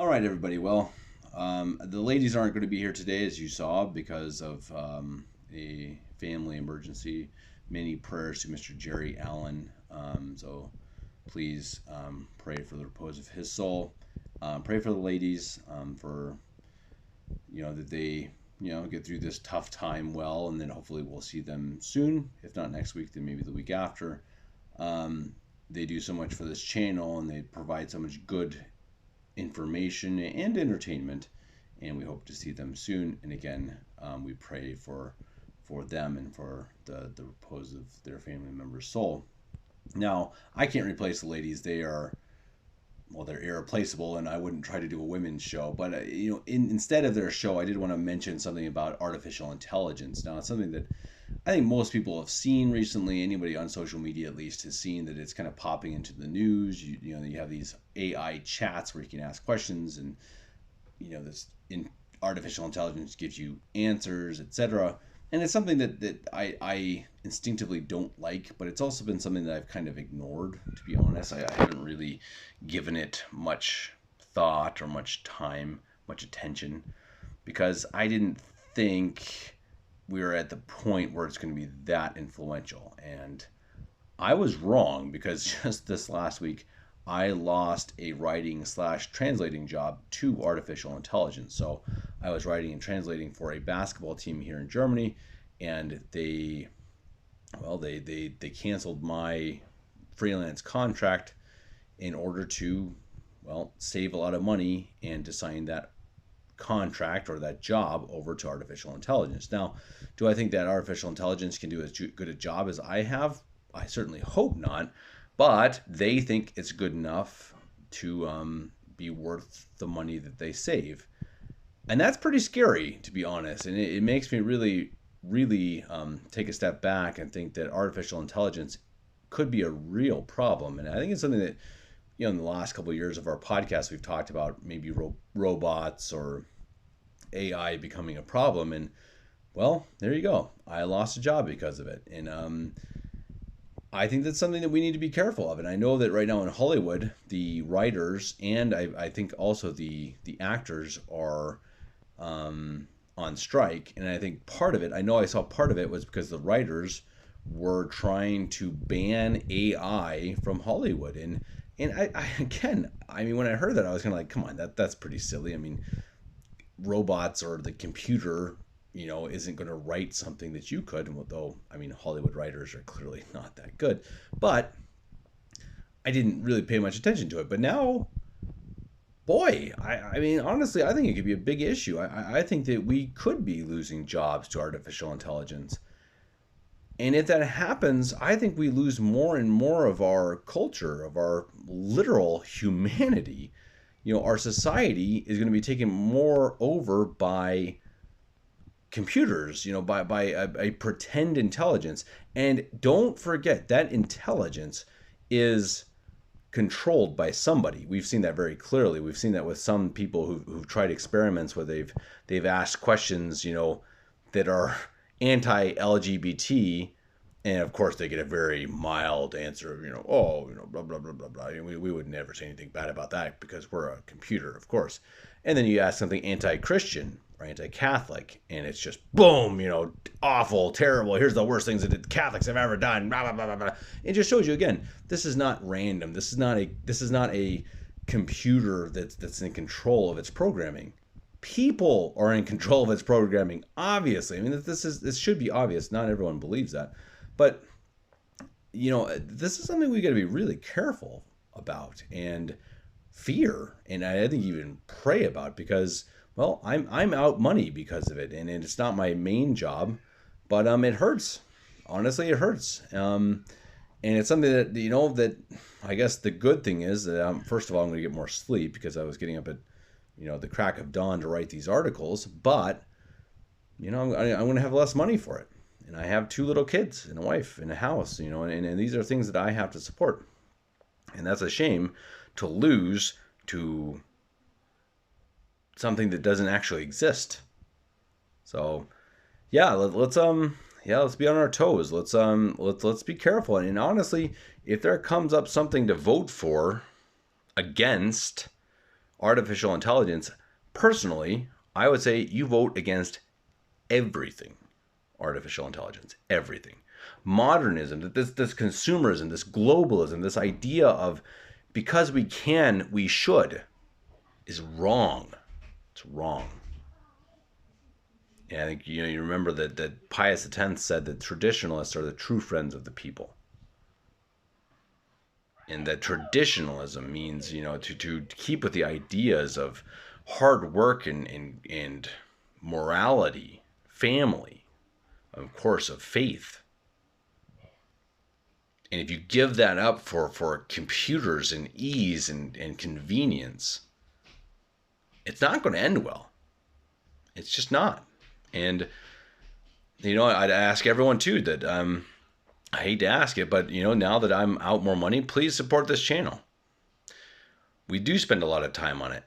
All right, everybody. Well, the ladies aren't going to be here today, as you saw, because of a family emergency. Many prayers to Mr. Jerry Allen. So please pray for the repose of his soul. Pray for the ladies for that they get through this tough time well, and then hopefully we'll see them soon. If not next week, then maybe the week after. They do so much for this channel, and they provide so much good information and entertainment, and we hope to see them soon. And again, we pray for them and for the repose of their family member's soul. Now, I can't replace the ladies. They're irreplaceable, and I wouldn't try to do a women's show. But instead of their show, I did want to mention something about artificial intelligence. Now, it's something that I think most people have seen recently. Anybody on social media, at least, has seen that it's kind of popping into the news. You have these AI chats where you can ask questions, and this artificial intelligence gives you answers, etc. And it's something that I instinctively don't like, but it's also been something that I've kind of ignored, to be honest. I haven't really given it much thought or much time, much attention, because I didn't think we were at the point where it's going to be that influential. And I was wrong, because just this last week, I lost a writing slash translating job to artificial intelligence. So I was writing and translating for a basketball team here in Germany, and they canceled my freelance contract in order to save a lot of money and to sign that contract or that job over to artificial intelligence. Now, do I think that artificial intelligence can do as good a job as I have? I certainly hope not, but they think it's good enough to be worth the money that they save. And that's pretty scary, to be honest. And it makes me really, really take a step back and think that artificial intelligence could be a real problem. And I think it's something that, in the last couple of years of our podcast, we've talked about maybe robots or AI becoming a problem. And well, there you go. I lost a job because of it. And I think that's something that we need to be careful of. And I know that right now in Hollywood, the writers and I think also the actors are on strike. And I think I saw part of it was because the writers were trying to ban AI from Hollywood. And when I heard that, I was kind of like, come on, that's pretty silly. I mean, robots or the computer, isn't going to write something that you could, though, Hollywood writers are clearly not that good. But I didn't really pay much attention to it. But now, boy, honestly, I think it could be a big issue. I think that we could be losing jobs to artificial intelligence. And if that happens, I think we lose more and more of our culture, of our literal humanity. Our society is going to be taken more over by computers, by a pretend intelligence. And don't forget that intelligence is controlled by somebody. We've seen that very clearly. We've seen that with some people who've tried experiments where they've asked questions, that are anti-LGBT, and of course they get a very mild answer, blah blah blah blah blah. We would never say anything bad about that because we're a computer, of course. And then you ask something anti-Christian or anti-Catholic, and it's just boom, awful, terrible. Here's the worst things that the Catholics have ever done. Blah blah blah blah blah. It just shows you again, this is not random. This is not a computer that's in control of its programming. People are in control of its programming, obviously. This should be obvious. Not everyone believes that. But, this is something we got to be really careful about and fear. And I think even pray about, because, I'm out money because of it. And it's not my main job, but it hurts. Honestly, it hurts. And it's something that, that I guess the good thing is that, first of all, I'm going to get more sleep because I was getting up at the crack of dawn to write these articles, but, I'm going to have less money for it. And I have 2 little kids and a wife and a house, and these are things that I have to support. And that's a shame to lose to something that doesn't actually exist. So, yeah, let's be on our toes. Let's be careful. And honestly, if there comes up something to vote for against artificial intelligence, personally, I would say you vote against everything artificial intelligence, everything. Modernism, this consumerism, this globalism, this idea of because we can, we should, is wrong. It's wrong. And I think you remember that Pius X said that traditionalists are the true friends of the people. And that traditionalism means, to keep with the ideas of hard work and morality, family, of course, of faith. And if you give that up for computers and ease and convenience, it's not going to end well. It's just not. And, I'd ask everyone too that, I hate to ask it, but, now that I'm out more money, please support this channel. We do spend a lot of time on it.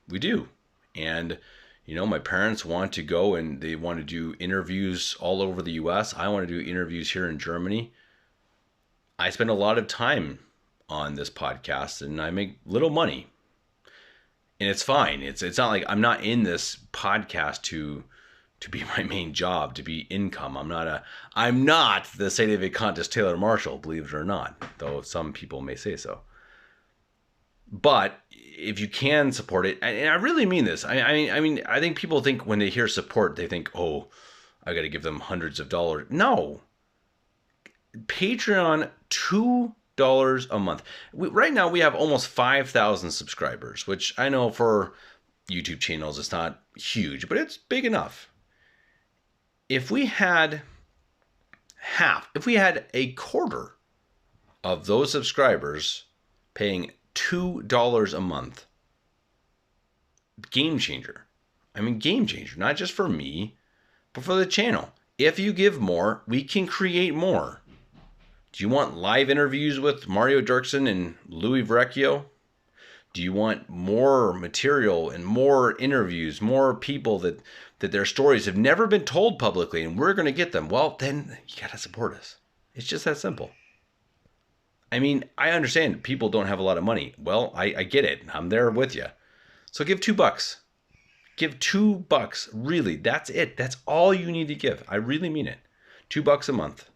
We do. And, my parents want to go and they want to do interviews all over the US. I want to do interviews here in Germany. I spend a lot of time on this podcast and I make little money. And it's fine. It's not like I'm not in this podcast to be my main job, to be income. I'm not the Saint David Countess Taylor Marshall, believe it or not, though some people may say so. But if you can support it, and I really mean this. I mean, I think people think when they hear support, they think, oh, I got to give them hundreds of dollars. No. Patreon, $2 a month. Right now, we have almost 5,000 subscribers, which I know for YouTube channels, it's not huge, but it's big enough. If we had a quarter of those subscribers paying $2 a month, game changer. I mean, game changer, not just for me, but for the channel. If you give more, we can create more. Do you want live interviews with Mario Dirksen and Louis Verrecchio? Do you want more material and more interviews, more people that their stories have never been told publicly and we're going to get them? Well, then you got to support us. It's just that simple. I mean, I understand people don't have a lot of money. Well, I get it. I'm there with you. So give $2. Give $2. Really, that's it. That's all you need to give. I really mean it. $2 a month.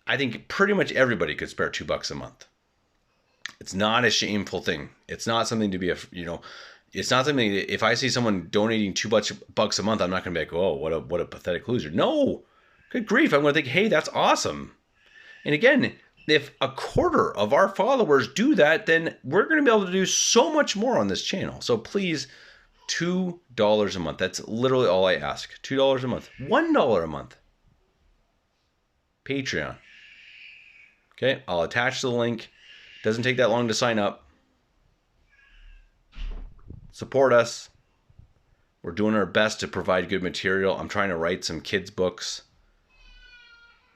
I think pretty much everybody could spare $2 a month. It's not a shameful thing. It's not something to be, it's not something that if I see someone donating $2 a month, I'm not going to be like, oh, what a pathetic loser. No, good grief. I'm going to think, hey, that's awesome. And again, if a quarter of our followers do that, then we're going to be able to do so much more on this channel. So please, $2 a month. That's literally all I ask. $2 a month. $1 a month. Patreon. Okay, I'll attach the link. Doesn't take that long to sign up. Support us. We're doing our best to provide good material. I'm trying to write some kids' books.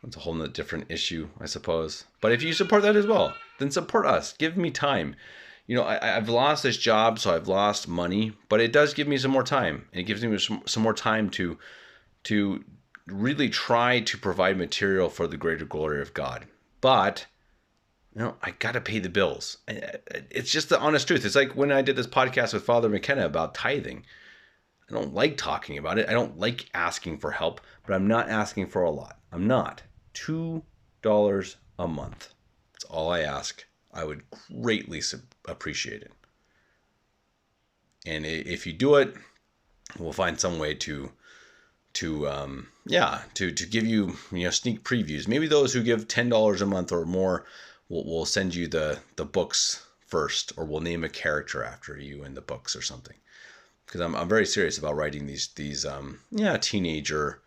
That's a whole nother different issue, I suppose. But if you support that as well, then support us. Give me time. I've lost this job, so I've lost money, but it does give me some more time. And it gives me some more time to really try to provide material for the greater glory of God. But, I got to pay the bills. It's just the honest truth. It's like when I did this podcast with Father McKenna about tithing. I don't like talking about it. I don't like asking for help, but I'm not asking for a lot. I'm not. $2 a month. That's all I ask. I would greatly appreciate it. And if you do it, we'll find some way to give you sneak previews. Maybe those who give $10 a month or more, we'll send you the books first, or we'll name a character after you in the books or something. Because I'm very serious about writing these teenager,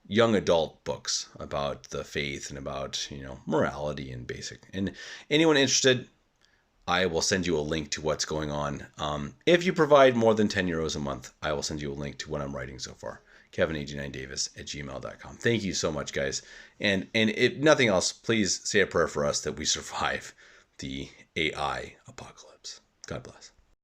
young adult books about the faith and about morality and basic. And anyone interested, I will send you a link to what's going on. If you provide more than €10 a month, I will send you a link to what I'm writing so far. Kevin89Davis@gmail.com. Thank you so much, guys. And if nothing else, please say a prayer for us that we survive the AI apocalypse. God bless.